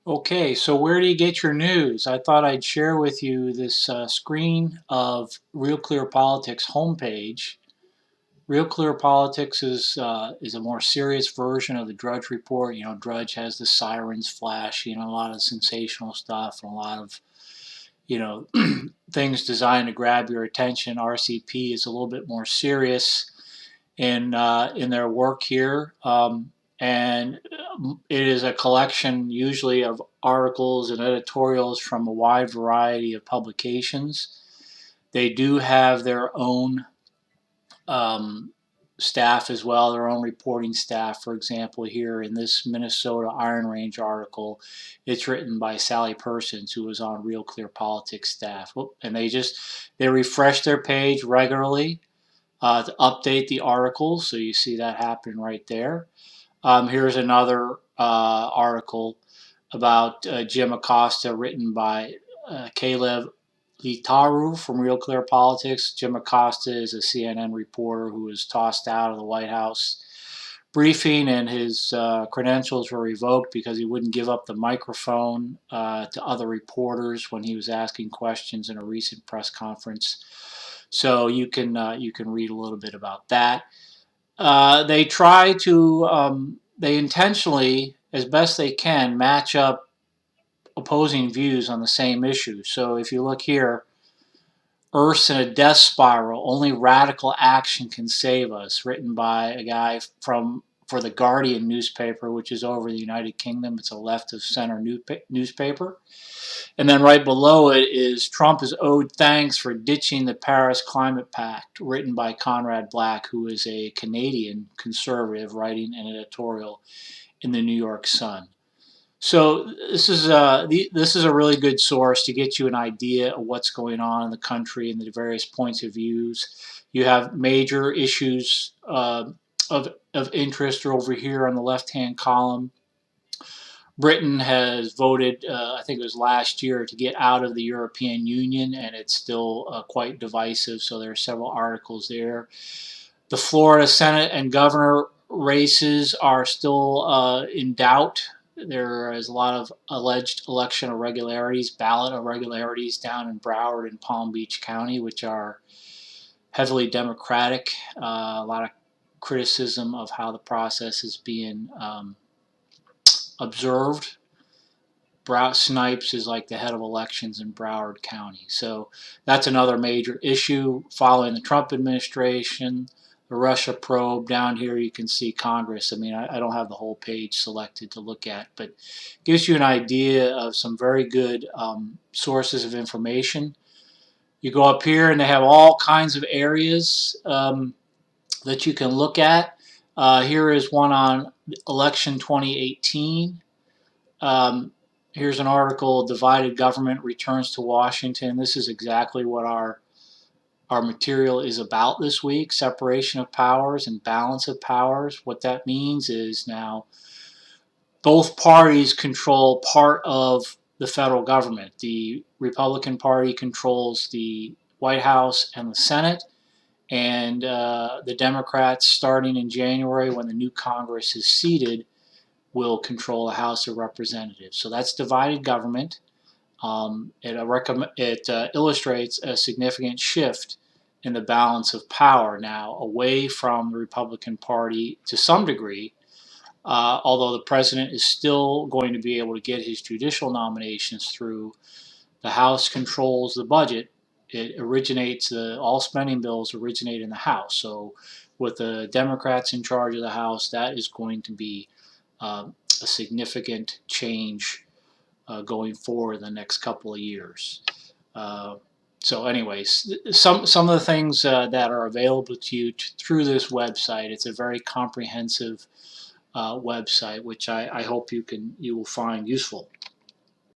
Okay, so where do you get your news? I thought I'd share with you this screen of Real Clear Politics homepage. Real Clear Politics is a more serious version of the Drudge Report. You know, Drudge has the sirens flashing, a lot of sensational stuff, and a lot of you know things designed to grab your attention. RCP is a little bit more serious in their work here. And it is a collection usually of articles and editorials from a wide variety of publications. They do have their own um, staff as well, their own reporting staff. For example, here in this Minnesota Iron Range article, it's written by Sally Persons, who was on Real Clear Politics staff. And they refresh their page regularly to update the articles. So you see that happening right there. Here's another article about Jim Acosta, written by Caleb Litaru from Real Clear Politics. Jim Acosta is a CNN reporter who was tossed out of the White House briefing, and his credentials were revoked because he wouldn't give up the microphone to other reporters when he was asking questions in a recent press conference. So you can read a little bit about that. They try to they intentionally, as best they can, match up opposing views on the same issue. So if you look here, Earth's in a death spiral. Only radical action can save us. Written by a guy from for the Guardian newspaper, which is over in the United Kingdom. It's a left of center newspaper. And then right below it is Trump is owed thanks for ditching the Paris Climate Pact, written by Conrad Black, who is a Canadian conservative writing an editorial in the New York Sun. So this is a really good source to get you an idea of what's going on in the country and the various points of views. You have major issues of interest over here on the left hand column. Britain has voted, I think it was last year, to get out of the European Union, and it's still quite divisive. So there are several articles there. The Florida Senate and governor races are still in doubt. There is a lot of alleged election irregularities, ballot irregularities down in Broward and Palm Beach County, which are heavily Democratic. A lot of criticism of how the process is being observed. Snipes is like the head of elections in Broward County. So that's another major issue following the Trump administration. The Russia probe. Down here you can see Congress. I mean, I don't have the whole page selected to look at, but gives you an idea of some very good sources of information. You go up here and they have all kinds of areas that you can look at. Here is one on election 2018. Um, Here's an article, Divided Government Returns to Washington. This is exactly what our material is about this week, separation of powers and balance of powers. What that means is now both parties control part of the federal government. The Republican Party controls the White House and the Senate, and the Democrats, starting in January when the new Congress is seated, will control the House of Representatives. So that's divided government. It illustrates a significant shift in the balance of power now away from the Republican Party to some degree, although the president is still going to be able to get his judicial nominations through. The House controls the budget. All spending bills originate in the House. So with the Democrats in charge of the House, that is going to be a significant change going forward in the next couple of years. Uh, so, anyways, some of the things that are available to you through this website. It's a very comprehensive website, which I hope you will find useful.